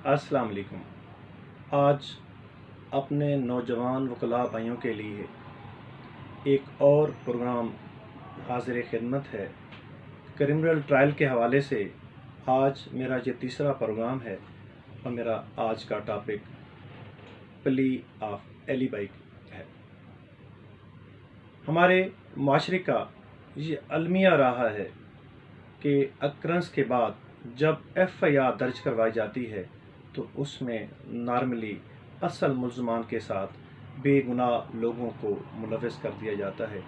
السلام علیکم۔ آج اپنے نوجوان وکلاء بھائیوں کے لیے ایک اور پروگرام حاضر خدمت ہے۔ کرمنل ٹرائل کے حوالے سے آج میرا یہ تیسرا پروگرام ہے اور میرا آج کا ٹاپک پلی آف ایلیبائی ہے۔ ہمارے معاشرے کا یہ المیہ رہا ہے کہ اکرنس کے بعد جب ایف آئی آر درج کروائی جاتی ہے تو اس میں نارملی اصل ملزمان کے ساتھ بے گناہ لوگوں کو ملوث کر دیا جاتا ہے،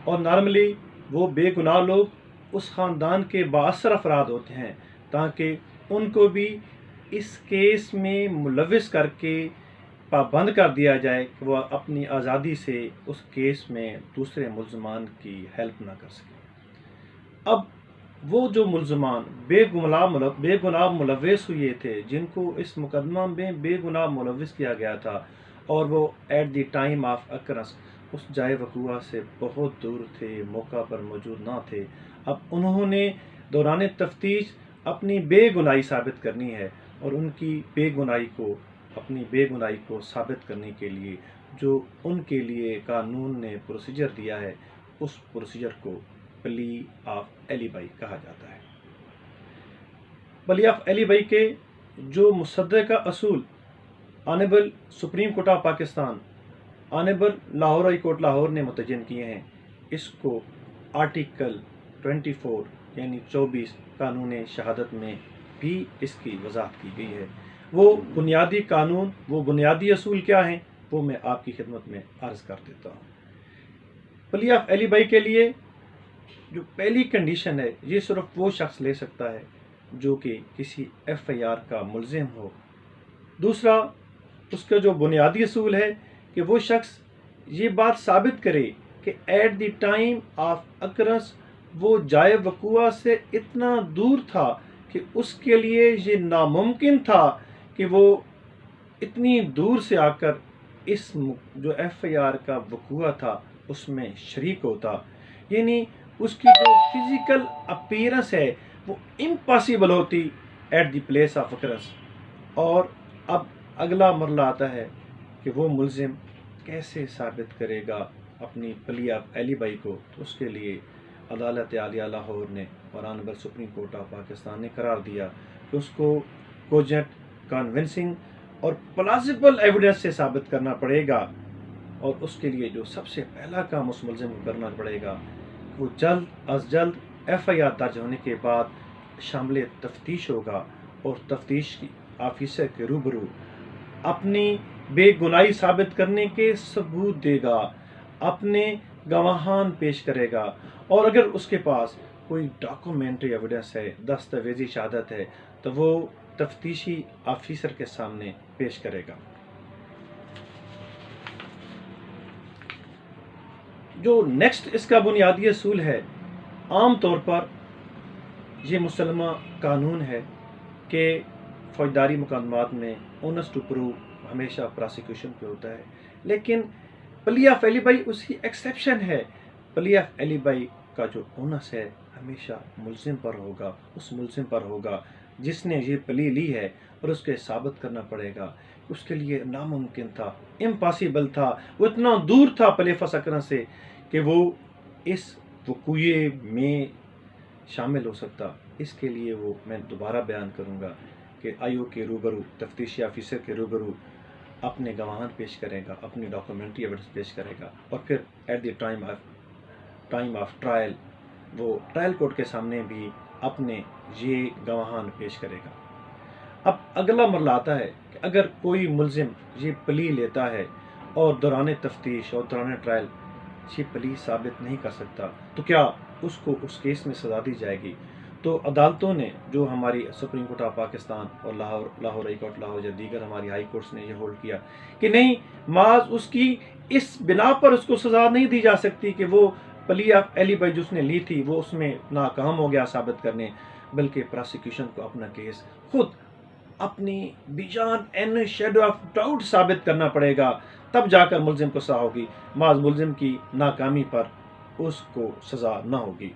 اور نارملی وہ بے گناہ لوگ اس خاندان کے بااثر افراد ہوتے ہیں تاکہ ان کو بھی اس کیس میں ملوث کر کے پابند کر دیا جائے کہ وہ اپنی آزادی سے اس کیس میں دوسرے ملزمان کی ہیلپ نہ کر سکیں۔ اب وہ جو ملزمان بے گناہ ملوث ہوئے تھے، جن کو اس مقدمہ میں بے گناہ ملوث کیا گیا تھا اور وہ at the time of occurrence اس جائے وقوع سے بہت دور تھے، موقع پر موجود نہ تھے، اب انہوں نے دوران تفتیش اپنی بے گناہی ثابت کرنی ہے، اور ان کی اپنی بے گناہی کو ثابت کرنے کے لیے جو ان کے لیے قانون نے پروسیجر دیا ہے، اس پروسیجر کو پلی آف ایلیبائی کہا جاتا ہے۔ پلی آف ایلیبائی کے جو مصدقہ اصول honourable supreme court of Pakistan, honourable Lahore high court Lahore نے متعین کیے ہیں، اس کو آرٹیکل 24 یعنی 24 قانون شہادت میں بھی اس کی وضاحت کی گئی ہے۔ وہ بنیادی قانون، وہ بنیادی اصول کیا ہیں، وہ میں آپ کی خدمت میں عرض کر دیتا ہوں۔ پلی آف ایلیبائی کے لیے جو پہلی کنڈیشن ہے، یہ صرف وہ شخص لے سکتا ہے جو کہ کسی ایف آئی آر کا ملزم ہو۔ دوسرا، اس کا جو بنیادی اصول ہے کہ وہ شخص یہ بات ثابت کرے کہ at the time of occurrence وہ جائے وقوع سے اتنا دور تھا کہ اس کے لیے یہ ناممکن تھا کہ وہ اتنی دور سے آ کر اس جو ایف آئی آر کا وقوع تھا اس میں شریک ہوتا، یعنی اس کی جو فزیکل اپیرنس ہے وہ امپاسبل ہوتی at the place of occurrence. اور اب اگلا مرحلہ آتا ہے کہ وہ ملزم کیسے ثابت کرے گا اپنی پلی آف ایلیبائی کو، تو اس کے لیے عدالت عالیہ لاہور نے اور honourable supreme court of Pakistan نے قرار دیا کہ اس کو کوجنٹ، کنونسنگ اور پلازیبل ایویڈنس سے ثابت کرنا پڑے گا، اور اس کے لیے جو سب سے پہلا کام اس ملزم کو کرنا پڑے گا وہ جلد از جلد ایف آئی آر درج ہونے کے بعد شامل تفتیش ہوگا، اور تفتیش آفیسر کے روبرو اپنی بے گناہی ثابت کرنے کے ثبوت دے گا، اپنے گواہان پیش کرے گا، اور اگر اس کے پاس کوئی ڈاکومنٹری ایویڈنس ہے، دستاویزی شہادت ہے، تو وہ تفتیشی آفیسر کے سامنے پیش کرے گا۔ جو نیکسٹ اس کا بنیادی اصول ہے، عام طور پر یہ مسلمہ قانون ہے کہ فوجداری مقدمات میں اونس ٹو پروو ہمیشہ پراسیکیوشن پہ ہوتا ہے، لیکن پلی آف ایلیبائی اس کی ایکسیپشن ہے۔ پلی آف ایلیبائی کا جو اونس ہے ہمیشہ ملزم پر ہوگا، اس ملزم پر ہوگا جس نے یہ پلی لی ہے، اور اس کے ثابت کرنا پڑے گا اس کے لیے ناممکن تھا، امپاسبل تھا، وہ اتنا دور تھا پلی آف اکرنس سے کہ وہ اس وقوعے میں شامل ہو سکتا۔ اس کے لیے وہ میں دوبارہ بیان کروں گا کہ آئی او کے روبرو، تفتیشی آفیسر کے روبرو اپنے گواہان پیش کرے گا، اپنی ڈاکومنٹری ایویڈنس پیش کرے گا، اور پھر at the time of trial وہ ٹرائل کورٹ کے سامنے بھی اپنے یہ گواہان پیش کرے گا۔ اب اگلا مرحلہ آتا ہے کہ اگر کوئی ملزم یہ پلی لیتا ہے اور دوران تفتیش اور دوران ٹرائل یہ پلی ثابت نہیں کر سکتا، تو کیا اس کو اس کیس میں سزا دی جائے گی؟ تو عدالتوں نے، جو ہماری سپریم کورٹ آف پاکستان اور لاہور ہائی کورٹ لاہور یا دیگر ہماری ہائی کورٹس نے یہ ہولڈ کیا کہ نہیں، محض اس کی اس بنا پر اس کو سزا نہیں دی جا سکتی کہ وہ پلی آف ایلیبائی جو اس نے لی تھی وہ اس میں ناکام ہو گیا ثابت کرنے، بلکہ پراسیکیوشن کو اپنا کیس خود اپنی بیجان این شیڈو آف ڈاؤٹ ثابت کرنا پڑے گا، تب جا کر ملزم کو سزا ہوگی، محض ملزم کی ناکامی پر اس کو سزا نہ ہوگی۔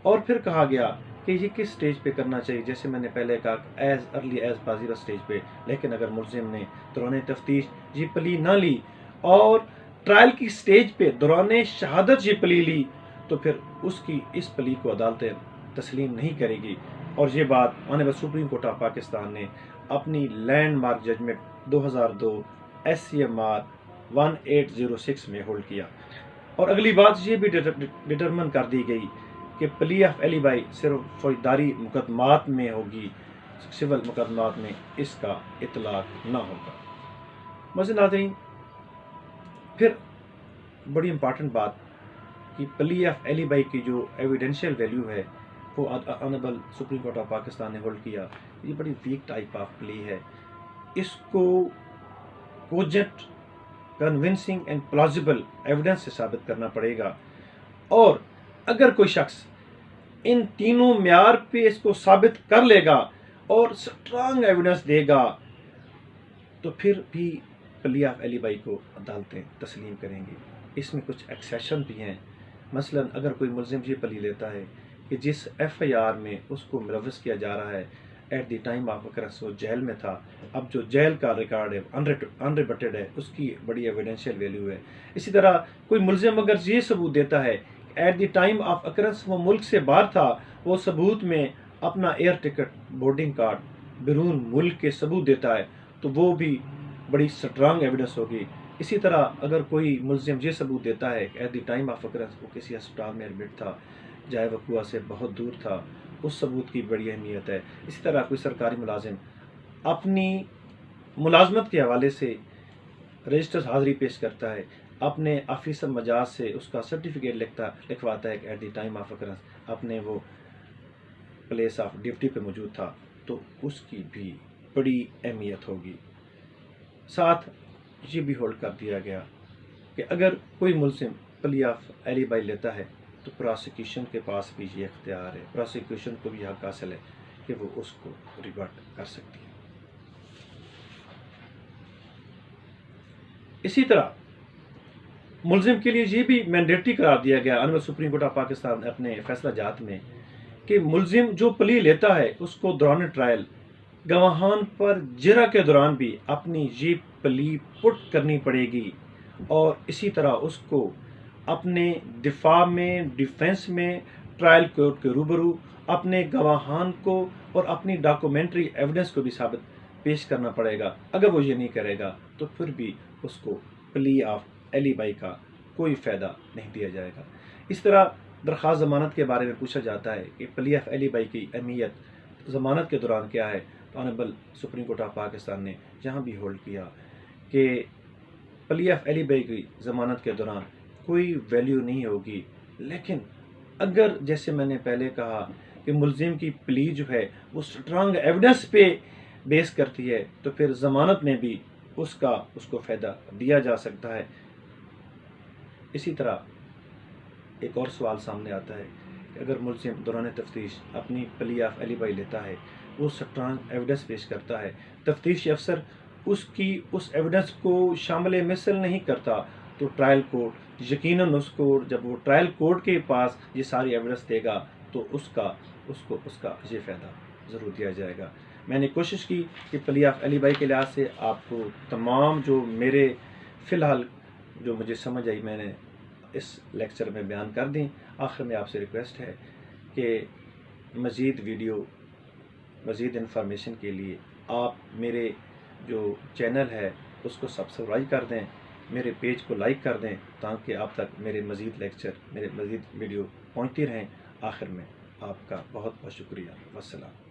اور پھر کہا گیا کہ یہ کس سٹیج پہ کرنا چاہیے. جیسے میں نے پہلے کہا ایز ارلی ایز پازیبل سٹیج پہ. لیکن اگر ملزم نے دوران تفتیش یہ پلی نہ لی اور ٹرائل کی سٹیج پہ دوران شہادت یہ پلی لی تو پھر اس کی اس پلی کو عدالتیں تسلیم نہیں کرے گی. اور یہ بات honourable supreme court of Pakistan نے اپنی لینڈ مارک ججمنٹ 2002 SCMR 1806 میں ہولڈ کیا. اور اگلی بات یہ بھی ڈٹرمن کر دی گئی کہ پلی آف ایلیبائی صرف فوجداری مقدمات میں ہوگی، سول مقدمات میں اس کا اطلاق نہ ہوگا. مزید ناظرین، پھر بڑی امپارٹنٹ بات کہ پلی آف ایلیبائی کی جو ایویڈینشیل ویلیو ہے وہ honourable supreme court of Pakistan نے ہولڈ کیا. یہ بڑی ویک ٹائپ آف پلی ہے. اس کو cogent, convincing and plausible evidence سے ثابت کرنا پڑے گا. اور اگر کوئی شخص ان تینوں معیار پہ اس کو ثابت کر لے گا اور سٹرانگ ایویڈنس دے گا تو پھر بھی پلی آف ایلیبائی کو عدالتیں تسلیم کریں گی. اس میں کچھ ایکسیپشن بھی ہیں. مثلا اگر کوئی ملزم یہ پلی لیتا ہے کہ جس FIR میں اس کو ملوث کیا جا رہا ہے at the time of occurrence وہ جیل میں تھا، اب جو جیل کا ریکارڈ ہے انریبٹڈ ہے، اس کی بڑی ایویڈینشیل ویلیو ہے. اسی طرح کوئی ملزم اگر یہ ثبوت دیتا ہے at the time of occurrence وہ ملک سے باہر تھا، وہ ثبوت میں اپنا ایئر ٹکٹ، بورڈنگ کارڈ بیرون ملک کے ثبوت دیتا ہے تو وہ بھی بڑی سٹرانگ ایویڈنس ہوگی. اسی طرح اگر کوئی ملزم یہ ثبوت دیتا ہے کہ at the time of occurrence وہ کسی ہسپتال میں ایڈمٹ تھا، جائے وقوع سے بہت دور تھا، اس ثبوت کی بڑی اہمیت ہے. اسی طرح کوئی سرکاری ملازم اپنی ملازمت کے حوالے سے رجسٹر حاضری پیش کرتا ہے، اپنے آفیسر مجاز سے اس کا سرٹیفکیٹ لکھواتا ہے کہ at the time of occurrence اپنے وہ پلیس آف ڈیوٹی پہ موجود تھا، تو اس کی بھی بڑی اہمیت ہوگی. ساتھ یہ بھی ہولڈ کر دیا گیا کہ اگر کوئی ملزم پلی آف ایلیبائی لیتا ہے تو پراسیکیوشن کے پاس بھی یہ اختیار ہے، پراسیکیوشن کو بھی حق حاصل ہے کہ وہ اس کو ریورٹ کر سکتی ہے. اسی طرح ملزم کے لیے یہ بھی مینڈیٹری قرار دیا گیا honourable supreme court of Pakistan نے اپنے فیصلہ جات میں کہ ملزم جو پلی لیتا ہے اس کو دوران ٹرائل گواہان پر جرح کے دوران بھی اپنی یہ پلی پٹ کرنی پڑے گی. اور اسی طرح اس کو اپنے دفاع میں، ڈیفنس میں ٹرائل کورٹ کے روبرو اپنے گواہان کو اور اپنی ڈاکومنٹری ایویڈنس کو بھی ثابت پیش کرنا پڑے گا. اگر وہ یہ نہیں کرے گا تو پھر بھی اس کو پلی آف ایلیبائی کا کوئی فائدہ نہیں دیا جائے گا. اس طرح درخواست ضمانت کے بارے میں پوچھا جاتا ہے کہ پلی آف ایلیبائی کی اہمیت ضمانت کے دوران کیا ہے. تو honourable supreme court of Pakistan نے جہاں بھی ہولڈ کیا کہ پلی آف ایلیبائی کی ضمانت کے دوران کوئی ویلیو نہیں ہوگی. لیکن اگر جیسے میں نے پہلے کہا کہ ملزم کی پلی جو ہے وہ سٹرانگ ایویڈنس پہ بیس کرتی ہے تو پھر ضمانت میں بھی اس کو فائدہ دیا جا سکتا ہے. اسی طرح ایک اور سوال سامنے آتا ہے کہ اگر ملزم دوران تفتیش اپنی پلی آف ایلیبائی لیتا ہے، وہ سٹرانگ ایویڈنس پیش کرتا ہے، تفتیشی افسر اس ایویڈنس کو شامل مثل نہیں کرتا تو ٹرائل کورٹ یقیناً اس کو جب وہ ٹرائل کورٹ کے پاس یہ ساری ایویڈنس دے گا تو اس کا یہ فائدہ ضرور دیا جائے گا. میں نے کوشش کی کہ پلی آف ایلیبائی کے لحاظ سے آپ کو تمام جو میرے فی الحال جو مجھے سمجھ آئی میں نے اس لیکچر میں بیان کر دیں. آخر میں آپ سے ریکویسٹ ہے کہ مزید ویڈیو، مزید انفارمیشن کے لیے آپ میرے جو چینل ہے اس کو سبسکرائب کر دیں، میرے پیج کو لائک کر دیں تاکہ آپ تک میرے مزید لیکچر، میرے مزید ویڈیو پہنچتی رہیں. آخر میں آپ کا بہت بہت شکریہ. والسلام.